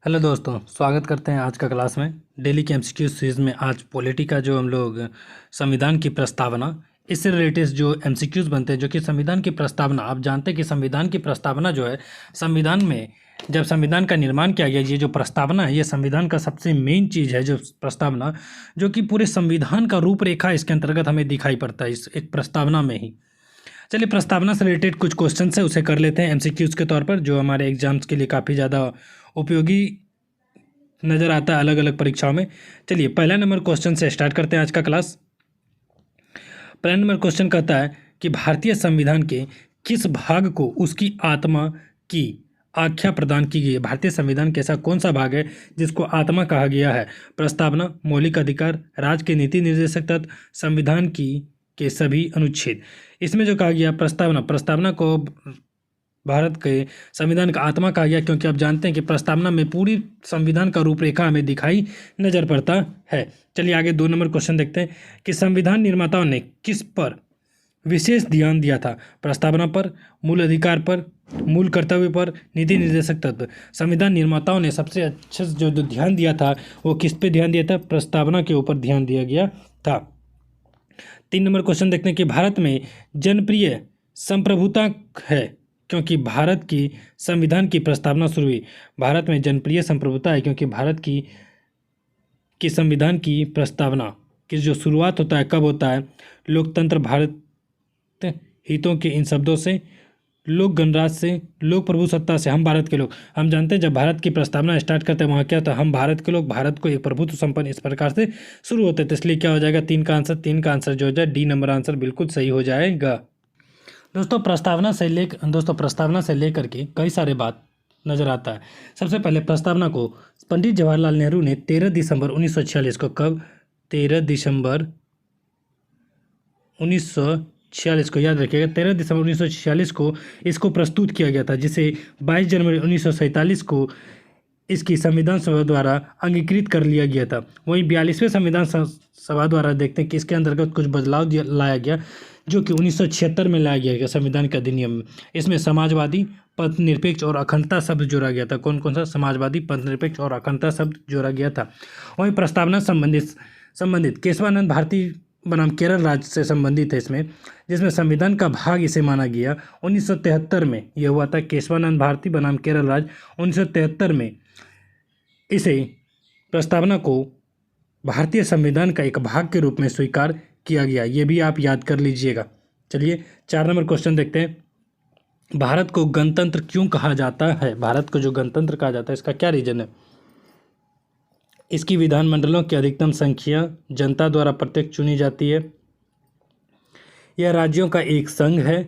Hello दोस्तों, स्वागत करते हैं आज का क्लास में। डेली के एमसीक्यू सीरीज़ में आज पॉलिटी का जो हम लोग संविधान की प्रस्तावना, इससे रिलेटेड जो एमसीक्यूज़ बनते हैं, जो कि संविधान की प्रस्तावना, आप जानते हैं कि संविधान की प्रस्तावना जो है, संविधान में जब संविधान का निर्माण किया गया, ये जो प्रस्तावना है, ये संविधान का सबसे मेन चीज़ है। जो प्रस्तावना जो कि पूरे संविधान का रूपरेखा इसके अंतर्गत हमें दिखाई पड़ता है, इस एक प्रस्तावना में ही। चलिए, प्रस्तावना से रिलेटेड कुछ क्वेश्चन है, उसे कर लेते हैं एमसीक्यूज़ के तौर पर, जो हमारे एग्जाम्स के लिए काफ़ी ज़्यादा उपयोगी नज़र आता है अलग अलग परीक्षाओं में। चलिए, पहला नंबर क्वेश्चन से स्टार्ट करते हैं आज का क्लास। पहला नंबर क्वेश्चन कहता है कि भारतीय संविधान के किस भाग को उसकी आत्मा की आख्या प्रदान की गई है। भारतीय संविधान के ऐसा कौन सा भाग है जिसको आत्मा कहा गया है। प्रस्तावना, मौलिक अधिकार, राज्य के नीति निर्देशक तत्व, संविधान की के सभी अनुच्छेद। इसमें जो कहा गया प्रस्तावना को भारत के संविधान का आत्मा कहा गया, क्योंकि आप जानते हैं कि प्रस्तावना में पूरी संविधान का रूपरेखा हमें दिखाई नजर पड़ता है। चलिए आगे 2 नंबर क्वेश्चन देखते हैं कि संविधान निर्माताओं ने किस पर विशेष ध्यान दिया था। प्रस्तावना पर, मूल अधिकार पर, मूल कर्तव्य पर, नीति निर्देशक तत्व। संविधान निर्माताओं ने सबसे अच्छे जो ध्यान दिया था वो किस पे ध्यान दिया था। प्रस्तावना के ऊपर ध्यान दिया गया था। 3 नंबर क्वेश्चन देखते हैं कि भारत में जनप्रिय संप्रभुता है, क्योंकि भारत की संविधान की प्रस्तावना शुरू हुई। भारत में जनप्रिय संप्रभुता है क्योंकि भारत की संविधान की प्रस्तावना की जो शुरुआत होता है, कब होता है। लोकतंत्र भारत हितों के इन शब्दों से, लोक गणराज्य से, लोक प्रभु सत्ता से, हम भारत के लोग। हम जानते हैं जब भारत की प्रस्तावना स्टार्ट करते हैं वहाँ क्या होता है, हम भारत के लोग, भारत को एक प्रभुत्व संपन्न, इस प्रकार से शुरू होते हैं। तो इसलिए क्या हो जाएगा, 3 का आंसर जो हो जाए डी नंबर आंसर बिल्कुल सही हो जाएगा। दोस्तों, प्रस्तावना से लेकर के कई सारे बात नज़र आता है। सबसे पहले प्रस्तावना को पंडित जवाहरलाल नेहरू ने 13 दिसंबर 1946 को, कब, 13 दिसंबर 1946 को, याद रखिएगा 13 दिसंबर 1946 को इसको प्रस्तुत किया गया था, जिसे 22 जनवरी 1947 को इसकी संविधान सभा द्वारा अंगीकृत कर लिया गया था। वहीं 42वें संविधान सभा द्वारा देखते हैं कि इसके अंतर्गत कुछ बदलाव लाया गया, जो कि 1976 में लाया गया संविधान के अधिनियम में। इसमें समाजवादी, पथनिरपेक्ष और अखंडता शब्द जोड़ा गया था। कौन कौन सा? समाजवादी, पथनिरपेक्ष और अखंडता शब्द जोड़ा गया था। वहीं प्रस्तावना संबंधित केशवानंद भारती बनाम केरल राज्य से संबंधित है इसमें, जिसमें संविधान का भाग इसे माना गया। 1973 में यह हुआ था। केशवानंद भारती बनाम केरल राज्य 1973 में इसे प्रस्तावना को भारतीय संविधान का एक भाग के रूप में स्वीकार किया गया। ये भी आप याद कर लीजिएगा। चलिए 4 नंबर क्वेश्चन देखते हैं। भारत को गणतंत्र क्यों कहा जाता है। भारत को जो गणतंत्र कहा जाता है, इसका क्या रीजन है। इसकी विधानमंडलों की अधिकतम संख्या जनता द्वारा प्रत्यक्ष चुनी जाती है। यह राज्यों का एक संघ है।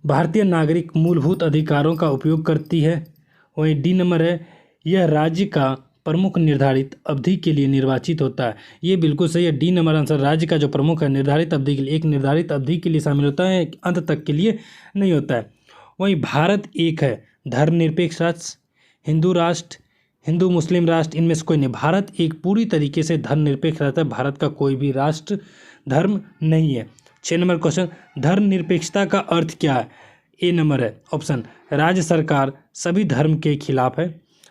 भारतीय नागरिक मूलभूत अधिकारों का उपयोग करती है। वहीं डी नंबर है, यह राज्य का प्रमुख निर्धारित अवधि के लिए निर्वाचित होता है। ये बिल्कुल सही है, डी नंबर आंसर। राज्य का जो प्रमुख है निर्धारित अवधि के लिए, एक निर्धारित अवधि के लिए शामिल होता है, अंत तक के लिए नहीं होता है। वहीं भारत एक है धर्मनिरपेक्ष राष्ट्र, हिंदू राष्ट्र, हिंदू मुस्लिम राष्ट्र, इनमें से कोई नहीं। भारत एक पूरी तरीके से धर्मनिरपेक्ष राष्ट्र है। भारत का कोई भी राष्ट्र धर्म नहीं है। 6 नंबर क्वेश्चन, धर्मनिरपेक्षता का अर्थ क्या है। ए नंबर है ऑप्शन, राज्य सरकार सभी धर्म के खिलाफ है।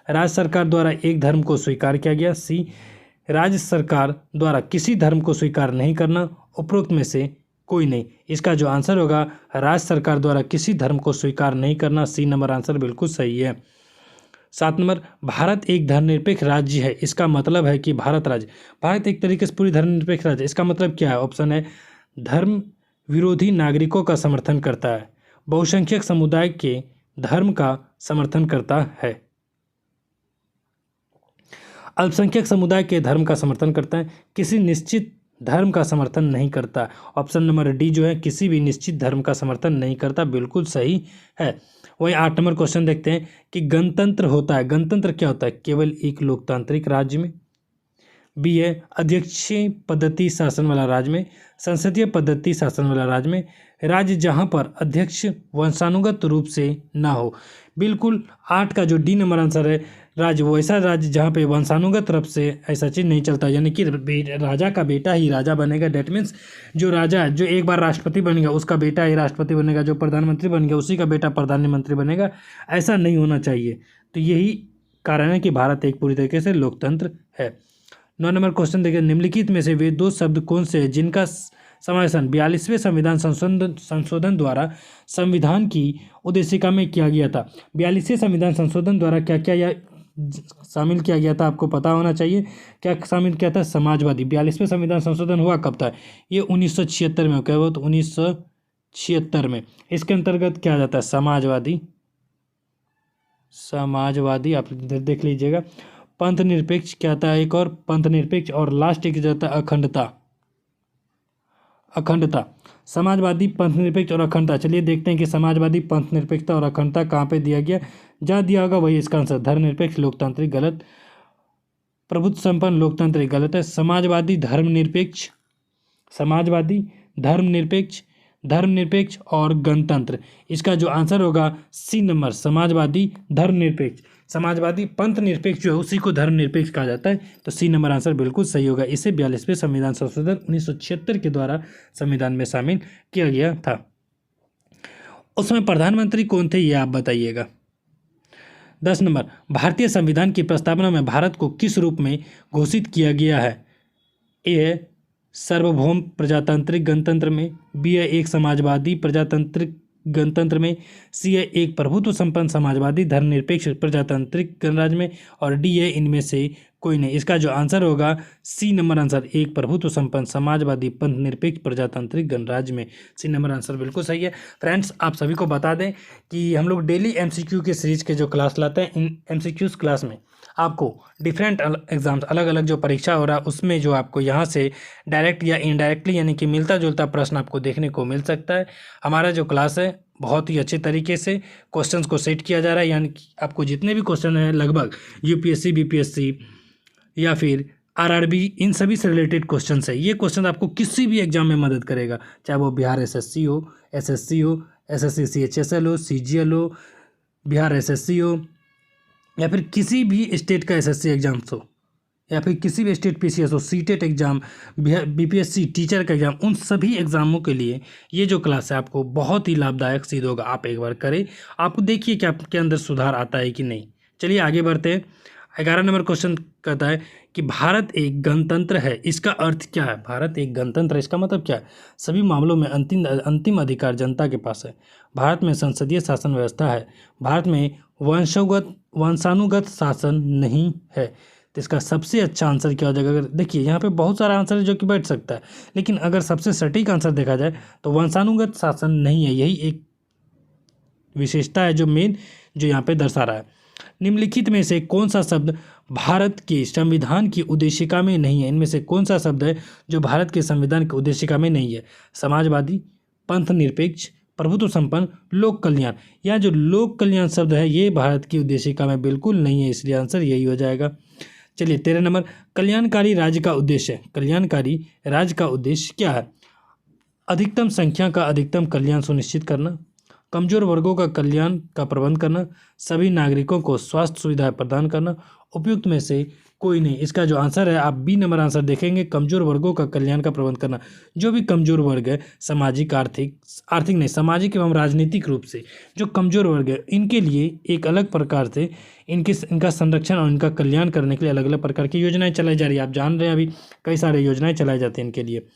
राज्य सरकार द्वारा एक धर्म को स्वीकार किया गया। सी, राज्य सरकार द्वारा किसी धर्म को स्वीकार नहीं करना। उपरोक्त में से कोई नहीं। इसका जो आंसर होगा, राज्य सरकार द्वारा किसी धर्म को स्वीकार नहीं करना। सी नंबर आंसर बिल्कुल सही है। 7 नंबर, भारत एक धर्मनिरपेक्ष राज्य है। इसका मतलब है कि भारत एक तरीके से पूरी धर्मनिरपेक्ष राज्य। इसका मतलब क्या है। ऑप्शन है, धर्म विरोधी नागरिकों का समर्थन करता है, बहुसंख्यक समुदाय के धर्म का समर्थन करता है, अल्पसंख्यक समुदाय के धर्म का समर्थन करता है, किसी निश्चित धर्म का समर्थन नहीं करता। ऑप्शन नंबर डी जो है, किसी भी निश्चित धर्म का समर्थन नहीं करता, बिल्कुल सही है। वही 8 नंबर क्वेश्चन देखते हैं कि गणतंत्र होता है, गणतंत्र क्या होता है। केवल एक लोकतांत्रिक राज्य में। बी है, अध्यक्षीय पद्धति शासन वाला राज्य में, संसदीय पद्धति शासन वाला राज्य में, राज्य जहां पर अध्यक्ष वंशानुगत रूप से ना हो। बिल्कुल 8 का जो डी नंबर आंसर है, राज्य वो ऐसा राज्य जहाँ पे वंशानुगत रूप से ऐसा चीज़ नहीं चलता, यानी कि राजा का बेटा ही राजा बनेगा। डेट मीन्स जो राजा जो एक बार राष्ट्रपति बनेगा उसका बेटा ही राष्ट्रपति बनेगा, जो प्रधानमंत्री बन गया उसी का बेटा प्रधानमंत्री बनेगा, ऐसा नहीं होना चाहिए। तो यही कारण है कि भारत एक पूरी तरीके से लोकतंत्र है। 9 नंबर क्वेश्चन देखिए, निम्नलिखित में से वे दो शब्द कौन से हैं जिनका समावेशन 42वें संविधान संशोधन द्वारा संविधान की उद्देशिका में किया गया था। 42वें संविधान संशोधन द्वारा क्या क्या यह शामिल किया गया था, आपको पता होना चाहिए। क्या शामिल किया था? समाजवादी। 42वें संविधान संशोधन हुआ कब था? ये 1976 में। क्या हुआ? तो 1976 में। इसके अंतर्गत क्या आ जाता है? समाजवादी। आप इधर देख लीजिएगा। पंथ निरपेक्ष क्या था? एक और पंथ निरपेक्ष, और लास्ट एक जाता है अखंडता। समाजवादी, पंथ निरपेक्ष और अखंडता। चलिए देखते हैं कि समाजवादी, पंथ निरपेक्षता और अखंडता कहाँ पे दिया गया। जहाँ दिया होगा वही इसका आंसर। धर्मनिरपेक्ष लोकतांत्रिक गलत, प्रभुत्व संपन्न लोकतांत्रिक गलत है। समाजवादी धर्मनिरपेक्ष और गणतंत्र। इसका जो आंसर होगा सी नंबर, समाजवादी धर्मनिरपेक्ष। समाजवादी पंथ निरपेक्ष जो है उसी को धर्मनिरपेक्ष कहा जाता है, तो सी नंबर आंसर बिल्कुल सही होगा। इसे 42वें संविधान संशोधन 1976 के द्वारा संविधान में शामिल किया गया था। उसमें प्रधानमंत्री कौन थे ये आप बताइएगा। 10 नंबर, भारतीय संविधान की प्रस्तावना में भारत को किस रूप में घोषित किया गया है? ए है सार्वभौम प्रजातांत्रिक गणतंत्र में, बी है एक समाजवादी प्रजातांत्रिक गणतंत्र में, सी है एक प्रभुत्व संपन्न समाजवादी धर्मनिरपेक्ष प्रजातांत्रिक गणराज्य में, और डी है इनमें से कोई नहीं। इसका जो आंसर होगा सी नंबर आंसर, एक प्रभुत्व संपन्न समाजवादी पंथ निरपेक्ष प्रजातांत्रिक गणराज्य में। सी नंबर आंसर बिल्कुल सही है। फ्रेंड्स, आप सभी को बता दें कि हम लोग डेली एमसीक्यू के सीरीज के जो क्लास लाते हैं, इन एमसीक्यूज क्लास में आपको डिफरेंट एग्जाम्स, अलग अलग जो परीक्षा हो रहा है उसमें जो आपको यहाँ से डायरेक्ट या इनडायरेक्टली यानी कि मिलता जुलता प्रश्न आपको देखने को मिल सकता है। हमारा जो क्लास है बहुत ही अच्छे तरीके से क्वेश्चंस को सेट किया जा रहा है, यानी कि आपको जितने भी क्वेश्चन हैं लगभग यूपीएससी, बीपीएससी या फिर आरआरबी, इन सभी से रिलेटेड क्वेश्चन है। ये क्वेश्चन आपको किसी भी एग्जाम में मदद करेगा, चाहे वो बिहार एसएससी हो, एसएससी हो, एसएससी सीएचएसएल हो, सीजीएल हो, बिहार एसएससी हो, या फिर किसी भी स्टेट का एसएससी एग्जाम्स हो, या फिर किसी भी स्टेट पीसीएस हो, सीटेट एग्जाम, बीपीएससी टीचर का एग्जाम, उन सभी एग्जामों के लिए ये जो क्लास है आपको बहुत ही लाभदायक सिद्ध होगा। आप एक बार करें, आपको देखिए कि आपके अंदर सुधार आता है कि नहीं। चलिए आगे बढ़ते हैं। 11 नंबर क्वेश्चन कहता है कि भारत एक गणतंत्र है, इसका अर्थ क्या है? भारत एक गणतंत्र है, इसका मतलब क्या है? सभी मामलों में अंतिम अधिकार जनता के पास है। भारत में संसदीय शासन व्यवस्था है। भारत में वंशानुगत शासन नहीं है। तो इसका सबसे अच्छा आंसर क्या हो जाएगा? अगर देखिए यहाँ पे बहुत सारा आंसर है जो कि बैठ सकता है, लेकिन अगर सबसे सटीक आंसर देखा जाए तो वंशानुगत शासन नहीं है। यही एक विशेषता है जो यहाँ पे दर्शा रहा है। निम्नलिखित में से कौन सा शब्द भारत के संविधान की उद्देशिका में नहीं है? इनमें से कौन सा शब्द है जो भारत के संविधान की उद्देशिका में नहीं है? समाजवादी, पंथ निरपेक्ष, प्रभुत्व संपन्न, लोक कल्याण। यह जो लोक कल्याण शब्द है ये भारत की उद्देशिका में बिल्कुल नहीं है, इसलिए आंसर यही हो जाएगा। चलिए 13 नंबर, कल्याणकारी राज्य का उद्देश्य। कल्याणकारी राज्य का उद्देश्य क्या है? अधिकतम संख्या का अधिकतम कल्याण सुनिश्चित करना, कमजोर वर्गों का कल्याण का प्रबंध करना, सभी नागरिकों को स्वास्थ्य सुविधाएं प्रदान करना, उपयुक्त में से कोई नहीं। इसका जो आंसर है आप बी नंबर आंसर देखेंगे, कमजोर वर्गों का कल्याण का प्रबंध करना। जो भी कमजोर वर्ग है, सामाजिक सामाजिक एवं राजनीतिक रूप से जो कमजोर वर्ग है, इनके लिए एक अलग प्रकार से इनका संरक्षण और इनका कल्याण करने के लिए अलग अलग प्रकार की योजनाएं चलाई जा रही है। आप जान रहे हैं अभी कई सारे योजनाएं चलाई जाती हैं इनके लिए।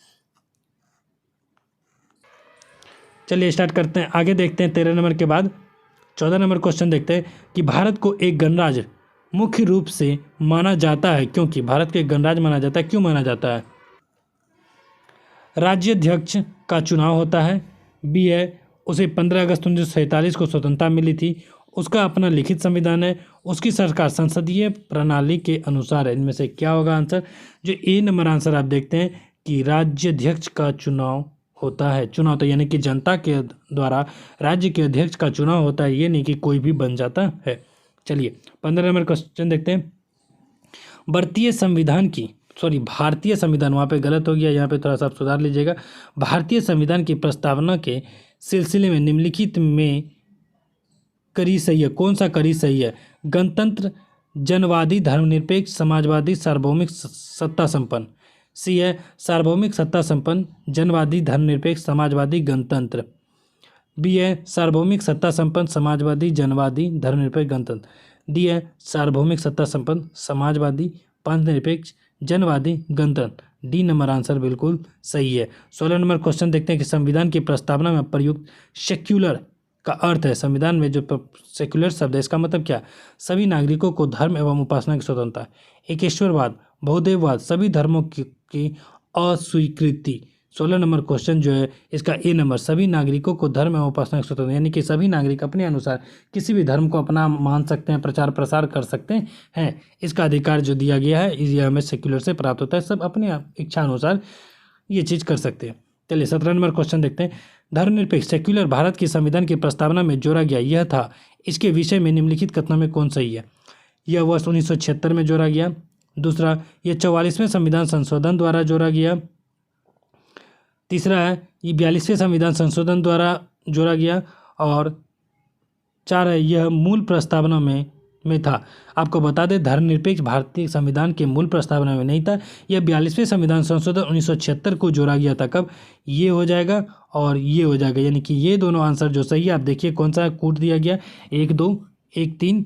चलिए स्टार्ट करते हैं, आगे देखते हैं। 13 नंबर के बाद 14 नंबर क्वेश्चन देखते हैं कि भारत को एक गणराज्य मुख्य रूप से माना जाता है क्योंकि भारत को एक गणराज्य माना जाता है, क्यों माना जाता है? राज्याध्यक्ष का चुनाव होता है। बी है उसे 15 अगस्त 1947 को स्वतंत्रता मिली थी। उसका अपना लिखित संविधान है। उसकी सरकार संसदीय प्रणाली के अनुसार है। इनमें से क्या होगा आंसर? जो ए नंबर आंसर आप देखते हैं कि राज्याध्यक्ष का चुनाव होता है। चुनाव तो यानी कि जनता के द्वारा राज्य के अध्यक्ष का चुनाव होता है, ये नहीं कि कोई भी बन जाता है। चलिए 15 नंबर क्वेश्चन देखते हैं। भारतीय संविधान, वहाँ पे गलत हो गया, यहाँ पे थोड़ा सा आप सुधार लीजिएगा। भारतीय संविधान की प्रस्तावना के सिलसिले में निम्नलिखित में करी सही है? कौन सा करी सही है? गणतंत्र, जनवादी, धर्मनिरपेक्ष, समाजवादी, सार्वभौमिक, सत्ता संपन्न। सी है सार्वभौमिक, सत्ता संपन्न, जनवादी, धर्मनिरपेक्ष, समाजवादी, गणतंत्र। बी है सार्वभौमिक, सत्ता संपन्न, समाजवादी, जनवादी, धर्मनिरपेक्ष, गणतंत्र। डी है सार्वभौमिक सत्ता संपन्न, समाजवादी, पंथ निरपेक्ष, जनवादी, गणतंत्र। डी नंबर आंसर बिल्कुल सही है। 16 नंबर क्वेश्चन देखते हैं कि संविधान की प्रस्तावना में प्रयुक्त सेक्युलर का अर्थ है, संविधान में जो सेक्युलर शब्द है इसका मतलब क्या है? सभी नागरिकों को धर्म एवं उपासना की स्वतंत्रता, एकेश्वरवाद, बहुदेववाद, सभी धर्मों की अस्वीकृति। 16 नंबर क्वेश्चन जो है इसका ए नंबर, सभी नागरिकों को धर्म एवं उपासना की स्वतंत्रता, यानी कि सभी नागरिक अपने अनुसार किसी भी धर्म को अपना मान सकते हैं, प्रचार प्रसार कर सकते हैं, इसका अधिकार जो दिया गया है ये हमें सेक्युलर से प्राप्त होता है। सब अपने इच्छा अनुसार ये चीज़ कर सकते हैं। चलिए 17 नंबर क्वेश्चन देखते हैं। धर्मनिरपेक्ष सेक्युलर भारत की संविधान की प्रस्तावना में जोड़ा गया यह था, इसके विषय में निम्नलिखित कथनों में कौन सही है? यह वर्ष 1976 में जोड़ा गया। दूसरा, यह 44वें संविधान संशोधन द्वारा जोड़ा गया। तीसरा है ये 42वें संविधान संशोधन द्वारा जोड़ा गया। और 4 है यह मूल प्रस्तावना में था। आपको बता दें धर्मनिरपेक्ष भारतीय संविधान के मूल प्रस्तावना में नहीं था, यह 42वें संविधान संशोधन 1976 को जोड़ा गया था। कब? ये हो जाएगा और ये हो जाएगा, यानी कि ये दोनों आंसर जो सही है। आप देखिए कौन सा कूट दिया गया, 1 2 1 3,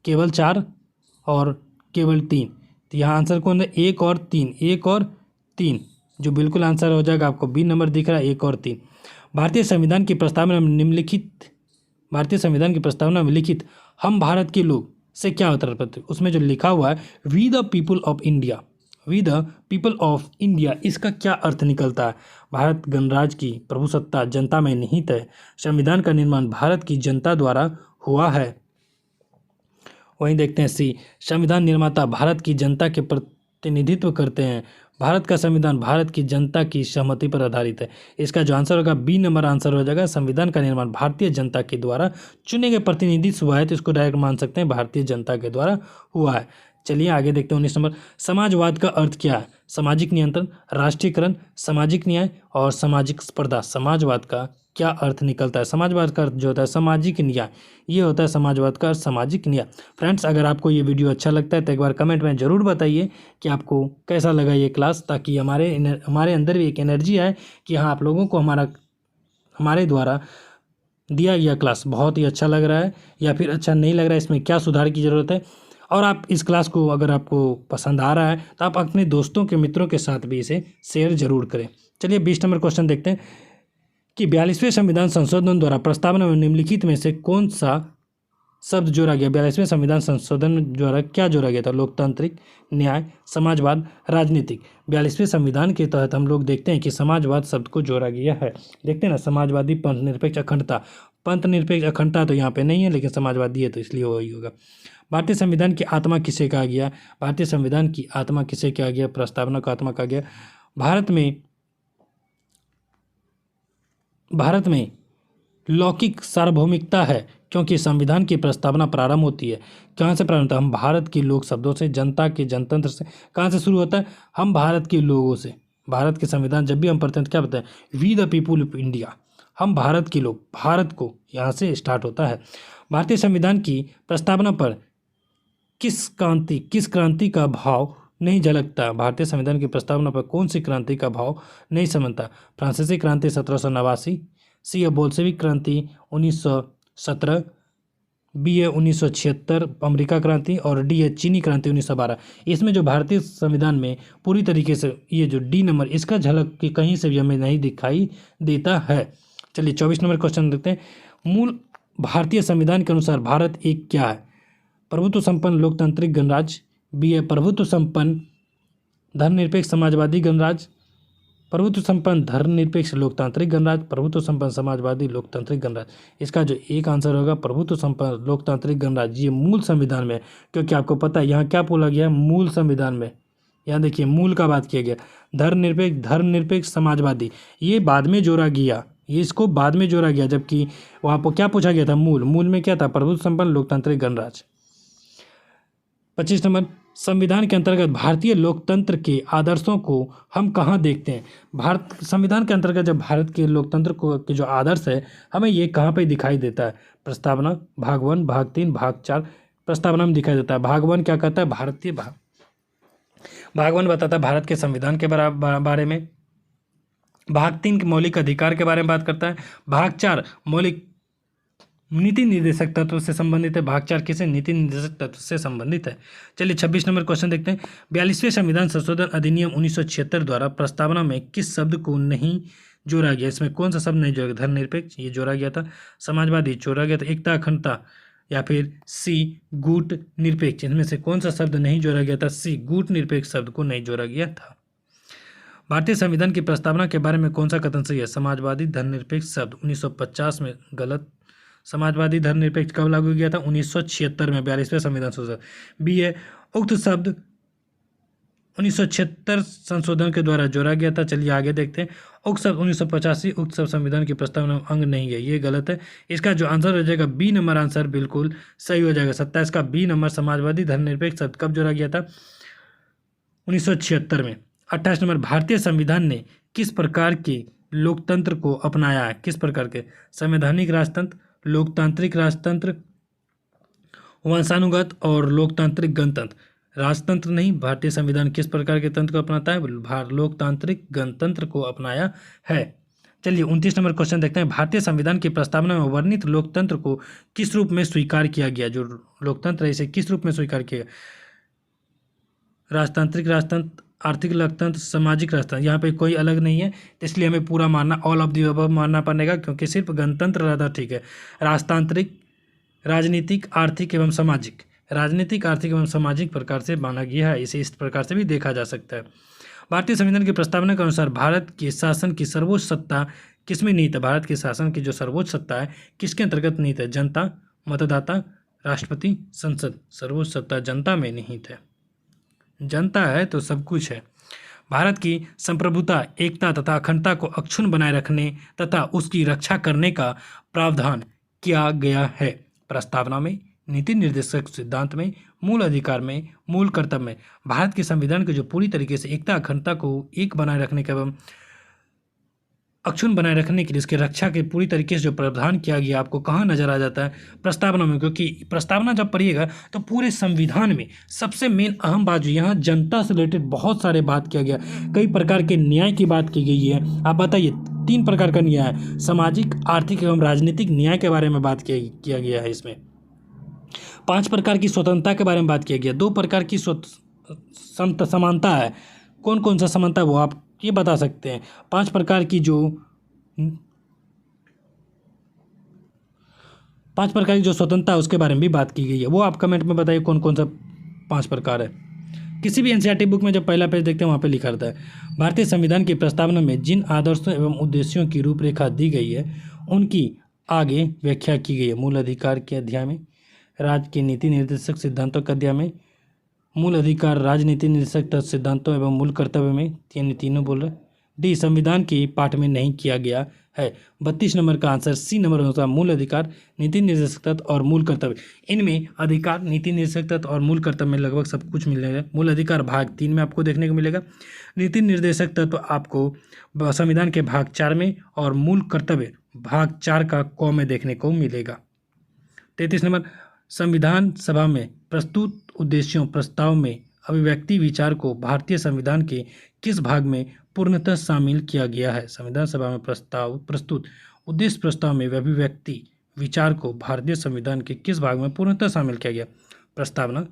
केवल 4 और केवल 3। तो यहाँ आंसर कौन है? 1 और 3, 1 और 3 जो बिल्कुल आंसर हो जाएगा। आपको बी नंबर दिख रहा है, 1 और 3। भारतीय संविधान की प्रस्तावना में निम्नलिखित, भारतीय संविधान की प्रस्तावना में लिखित हम भारत के लोग से क्या उत्तर, उसमें जो लिखा हुआ है we the people of India, we the people of India, इसका क्या अर्थ निकलता है? भारत गणराज्य की प्रभुसत्ता जनता में निहित है, संविधान का निर्माण भारत की जनता द्वारा हुआ है। वहीं देखते हैं सी, संविधान निर्माता भारत की जनता के प्रतिनिधित्व करते हैं, भारत का संविधान भारत की जनता की सहमति पर आधारित है। इसका जो आंसर होगा बी नंबर आंसर हो जाएगा। संविधान का निर्माण भारतीय जनता के द्वारा चुने गए प्रतिनिधि से हुआ है, तो इसको डायरेक्ट मान सकते हैं भारतीय जनता के द्वारा हुआ है। चलिए आगे देखते हैं 19 नंबर, समाजवाद का अर्थ क्या है? सामाजिक नियंत्रण, राष्ट्रीयकरण, सामाजिक न्याय और सामाजिक स्पर्धा। समाजवाद का क्या अर्थ निकलता है? समाजवाद का अर्थ जो होता है सामाजिक न्याय, ये होता है समाजवाद का अर्थ सामाजिक न्याय। फ्रेंड्स, अगर आपको ये वीडियो अच्छा लगता है तो एक बार कमेंट में ज़रूर बताइए कि आपको कैसा लगा ये क्लास, ताकि हमारे अंदर भी एक एनर्जी आए कि हाँ आप लोगों को हमारे द्वारा दिया गया क्लास बहुत ही अच्छा लग रहा है या फिर अच्छा नहीं लग रहा है, इसमें क्या सुधार की ज़रूरत है। और आप इस क्लास को अगर आपको पसंद आ रहा है तो आप अपने दोस्तों के मित्रों के साथ भी इसे शेयर जरूर करें। चलिए 20 नंबर क्वेश्चन देखते हैं कि 42वें संविधान संशोधन द्वारा प्रस्तावना में निम्नलिखित में से कौन सा शब्द जोड़ा गया? 42वें संविधान संशोधन द्वारा क्या जोड़ा गया था? लोकतांत्रिक, न्याय, समाजवाद, राजनीतिक। 42वें संविधान के तहत हम लोग देखते हैं कि समाजवाद शब्द को जोड़ा गया है। देखते हैं ना, समाजवादी, पंथ निरपेक्ष, अखंडता। पंथ निरपेक्ष अखंडता तो यहाँ पे नहीं है, लेकिन समाजवादी है तो इसलिए वही होगा। भारतीय संविधान की आत्मा किसे कहा गया? भारतीय संविधान की आत्मा किसे कहा गया? प्रस्तावना का आत्मा कहा गया। भारत में लौकिक सार्वभौमिकता है, क्योंकि संविधान की प्रस्तावना प्रारंभ होती है कहाँ से? प्रारंभ होता है हम भारत के लोग शब्दों से, जनता के, जनतंत्र से। कहाँ से शुरू होता है? हम भारत के लोगों से। भारत के संविधान जब भी हम पढ़ते हैं क्या बताएं? We the people of India, हम भारत के लोग, भारत को यहाँ से स्टार्ट होता है। भारतीय संविधान की प्रस्तावना पर किस क्रांति का भाव नहीं झलकता? भारतीय संविधान की प्रस्तावना पर कौन सी क्रांति का भाव नहीं समझता? फ्रांसीसी क्रांति 1789, सी है बोल्शेविक क्रांति 1917, बी है 1976 अमेरिका क्रांति, और डी है चीनी क्रांति 1912। इसमें जो भारतीय संविधान में पूरी तरीके से ये जो डी नंबर, इसका झलक कि कहीं से भी हमें नहीं दिखाई देता है। चलिए 24 नंबर क्वेश्चन देखते हैं। मूल भारतीय संविधान के अनुसार भारत एक क्या है? प्रभुत्व संपन्न लोकतांत्रिक गणराज्य, बी है प्रभुत्व संपन्न धर्मनिरपेक्ष समाजवादी गणराज्य, प्रभुत्व संपन्न धर्मनिरपेक्ष लोकतांत्रिक गणराज्य, प्रभुत्व संपन्न समाजवादी लोकतांत्रिक गणराज्य। इसका जो एक आंसर होगा प्रभुत्व संपन्न लोकतांत्रिक गणराज्य। ये मूल संविधान में, क्योंकि आपको पता है यहाँ क्या बोला गया है? मूल संविधान में, यहाँ देखिए मूल का बात किया गया। धर्मनिरपेक्ष समाजवादी ये बाद में जोड़ा गया, ये इसको बाद में जोड़ा गया, जबकि वहाँ पर क्या पूछा गया था? मूल में क्या था? प्रभुत्व संपन्न लोकतांत्रिक गणराज्य। 25 नंबर, संविधान के अंतर्गत भारतीय लोकतंत्र के आदर्शों को हम कहाँ देखते हैं? संविधान के अंतर्गत जब भारत के लोकतंत्र को के जो आदर्श है हमें ये कहाँ पे दिखाई देता है? प्रस्तावना, भाग 1, भाग 3, भाग 4। प्रस्तावना में दिखाई देता है। भाग 1 क्या कहता है? भाग 1 बताता है भारत के संविधान के बारे में। भाग 3 के मौलिक अधिकार के बारे में बात करता है। भाग 4 नीति निर्देशक तत्व से संबंधित है। भाग 4 किसे नीति निर्देशक तत्व से संबंधित है। चलिए 26 नंबर क्वेश्चन देखते हैं। 42वें संविधान संशोधन अधिनियम 1976 द्वारा प्रस्तावना में किस शब्द को नहीं जोड़ा गया? इसमें कौन सा शब्द नहीं जोड़ा? धर्मनिरपेक्ष ये जोड़ा गया था। समाजवादी जोड़ा गया था। एकता अखंडता या फिर सी गुट निरपेक्ष, इनमें से कौन सा शब्द नहीं जोड़ा गया था? सी गुट निरपेक्ष शब्द को नहीं जोड़ा गया था। भारतीय संविधान की प्रस्तावना के बारे में कौन सा कथन सही है? समाजवादी धर्मनिरपेक्ष शब्द 1950 में गलत। समाजवादी धर्मनिरपेक्ष कब लागू किया था? 1976 में 42वें संविधान संशोधन। बी है उक्त शब्द 1976 संशोधन के द्वारा जोड़ा गया था। चलिए आगे देखते हैं। उक्त शब्द 1985 उक्त शब्द संविधान की प्रस्तावना में अंग नहीं है, ये गलत है। इसका जो आंसर हो जाएगा बी नंबर आंसर बिल्कुल सही हो जाएगा। 27 का बी नंबर समाजवादी धर्मनिरपेक्ष शब्द कब जोड़ा गया था? 1976 में। 28 नंबर भारतीय संविधान ने किस प्रकार के लोकतंत्र को अपनाया है? किस प्रकार के? संवैधानिक राजतंत्र, लोकतांत्रिक राजतंत्र, वंशानुगत और लोकतांत्रिक गणतंत्र। राजतंत्र नहीं, भारतीय संविधान किस प्रकार के तंत्र को अपनाता है? लोकतांत्रिक गणतंत्र को अपनाया है। चलिए 29 नंबर क्वेश्चन देखते हैं। भारतीय संविधान की प्रस्तावना में वर्णित लोकतंत्र को किस रूप में स्वीकार किया गया? जो लोकतंत्र है इसे किस रूप में स्वीकार किया गया? राजतांत्रिक राजतंत्र, आर्थिक लोकतंत्र, सामाजिक राजतंत्र। यहाँ पे कोई अलग नहीं है, इसलिए हमें पूरा मानना, ऑल ऑफ द अबव मानना पड़ेगा, क्योंकि सिर्फ गणतंत्र रहता ठीक है। राजतांत्रिक, राजनीतिक, आर्थिक एवं सामाजिक, राजनीतिक, आर्थिक एवं सामाजिक प्रकार से माना गया है। इसे इस प्रकार से भी देखा जा सकता है। भारतीय संविधान की प्रस्तावना के अनुसार भारत के शासन की सर्वोच्च सत्ता किसमें निहित है? भारत के शासन की जो सर्वोच्च सत्ता है किसके अंतर्गत निहित है? जनता, मतदाता, राष्ट्रपति, संसद। सर्वोच्च सत्ता जनता में निहित है। जनता है तो सब कुछ है। भारत की संप्रभुता, एकता तथा अखंडता को अक्षुण्ण बनाए रखने तथा उसकी रक्षा करने का प्रावधान किया गया है। प्रस्तावना में, नीति निर्देशक सिद्धांत में, मूल अधिकार में, मूल कर्तव्य में भारत के संविधान के जो पूरी तरीके से एकता अखंडता को एक बनाए रखने का एवं अक्षुण्ण बनाए रखने के लिए इसके रक्षा के पूरी तरीके से जो प्रावधान किया गया आपको कहाँ नजर आ जाता है? प्रस्तावना में। क्योंकि प्रस्तावना जब पढ़िएगा तो पूरे संविधान में सबसे मेन अहम बात जो यहाँ जनता से रिलेटेड बहुत सारे बात किया गया, कई प्रकार के न्याय की बात की गई है। आप बताइए 3 प्रकार का न्याय है, सामाजिक, आर्थिक एवं राजनीतिक न्याय के बारे में बात किया गया है। इसमें 5 प्रकार की स्वतंत्रता के बारे में बात किया गया, 2 प्रकार की समानता है। कौन कौन सा समानता है वो आप ये बता सकते हैं? 5 प्रकार की जो 5 प्रकार की जो स्वतंत्रता है उसके बारे में भी बात की गई है, वो आप कमेंट में बताइए कौन कौन सा 5 प्रकार है। किसी भी एनसीईआरटी बुक में जब पहला पेज देखते हैं वहाँ पे लिखा रहता है भारतीय संविधान की प्रस्तावना में जिन आदर्शों एवं उद्देश्यों की रूपरेखा दी गई है उनकी आगे व्याख्या की गई है। मूल अधिकार के अध्याय में, राज्य के नीति निर्देशक सिद्धांतों के अध्याय में, मूल अधिकार, राजनीति निर्देशक सिद्धांतों एवं मूल कर्तव्य में, तीनों बोल रहे। डी संविधान की पाठ में नहीं किया गया है। 32 नंबर का आंसर सी नंबर होता है। मूल अधिकार, नीति निर्देशक तत्व और मूल कर्तव्य। इनमें अधिकार, नीति निर्देशक तत्व और मूल कर्तव्य में लगभग सब कुछ मिलेगा। मूल अधिकार भाग 3 में आपको देखने को मिलेगा। नीति निर्देशक तत्व आपको संविधान के भाग 4 में और मूल कर्तव्य भाग 4 का क में देखने को मिलेगा। 33 नंबर संविधान सभा में प्रस्तुत उद्देश्यों प्रस्ताव में अभिव्यक्ति विचार को भारतीय संविधान के किस भाग में पूर्णतः शामिल किया गया है? संविधान सभा में प्रस्तुत उद्देश्य प्रस्ताव में अभिव्यक्ति विचार को भारतीय संविधान के किस भाग में पूर्णतः शामिल किया गया? प्रस्तावना,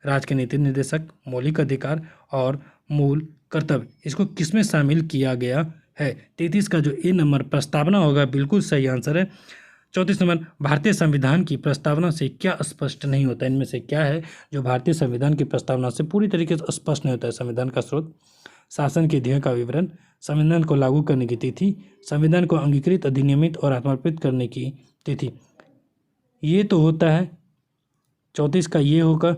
राज्य के नीति निर्देशक, मौलिक अधिकार और मूल कर्तव्य। इसको किसमें शामिल किया गया है? 33 का जो ए नंबर प्रस्तावना होगा बिल्कुल सही आंसर है। 34 नंबर भारतीय संविधान की प्रस्तावना से क्या स्पष्ट नहीं होता? इनमें से क्या है जो भारतीय संविधान की प्रस्तावना से पूरी तरीके से स्पष्ट नहीं होता है? संविधान का स्रोत, शासन के ध्येय का विवरण, संविधान को लागू करने की तिथि, संविधान को अंगीकृत, अधिनियमित और आत्मर्पित करने की तिथि। ये तो होता है 34 का ये होगा,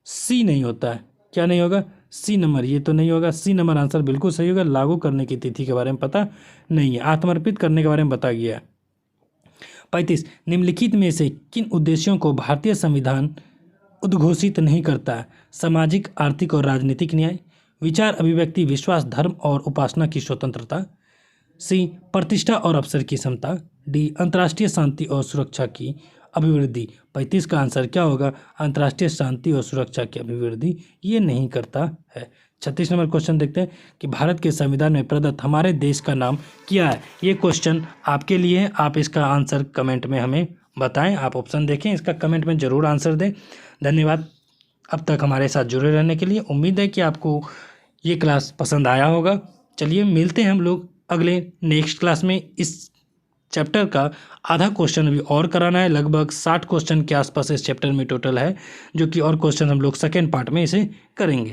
सी नहीं होता है। क्या नहीं होगा? सी नंबर, ये तो नहीं होगा। सी नंबर आंसर बिल्कुल सही होगा। लागू करने की तिथि के बारे में पता नहीं है, आत्मर्पित करने के बारे में बता गया है। 35 निम्नलिखित में से किन उद्देश्यों को भारतीय संविधान उद्घोषित नहीं करता है? सामाजिक, आर्थिक और राजनीतिक न्याय, विचार, अभिव्यक्ति, विश्वास, धर्म और उपासना की स्वतंत्रता, सी प्रतिष्ठा और अवसर की समता, डी अंतर्राष्ट्रीय शांति और सुरक्षा की अभिवृद्धि। 35 का आंसर क्या होगा? अंतर्राष्ट्रीय शांति और सुरक्षा की अभिवृद्धि ये नहीं करता है। 36 नंबर क्वेश्चन देखते हैं कि भारत के संविधान में प्रदत्त हमारे देश का नाम क्या है? ये क्वेश्चन आपके लिए है, आप इसका आंसर कमेंट में हमें बताएं, आप ऑप्शन देखें, इसका कमेंट में ज़रूर आंसर दें। धन्यवाद अब तक हमारे साथ जुड़े रहने के लिए। उम्मीद है कि आपको ये क्लास पसंद आया होगा। चलिए मिलते हैं हम लोग अगले नेक्स्ट क्लास में। इस चैप्टर का आधा क्वेश्चन अभी और कराना है, लगभग 60 क्वेश्चन के आसपास इस चैप्टर में टोटल है, जो कि और क्वेश्चन हम लोग सेकेंड पार्ट में इसे करेंगे।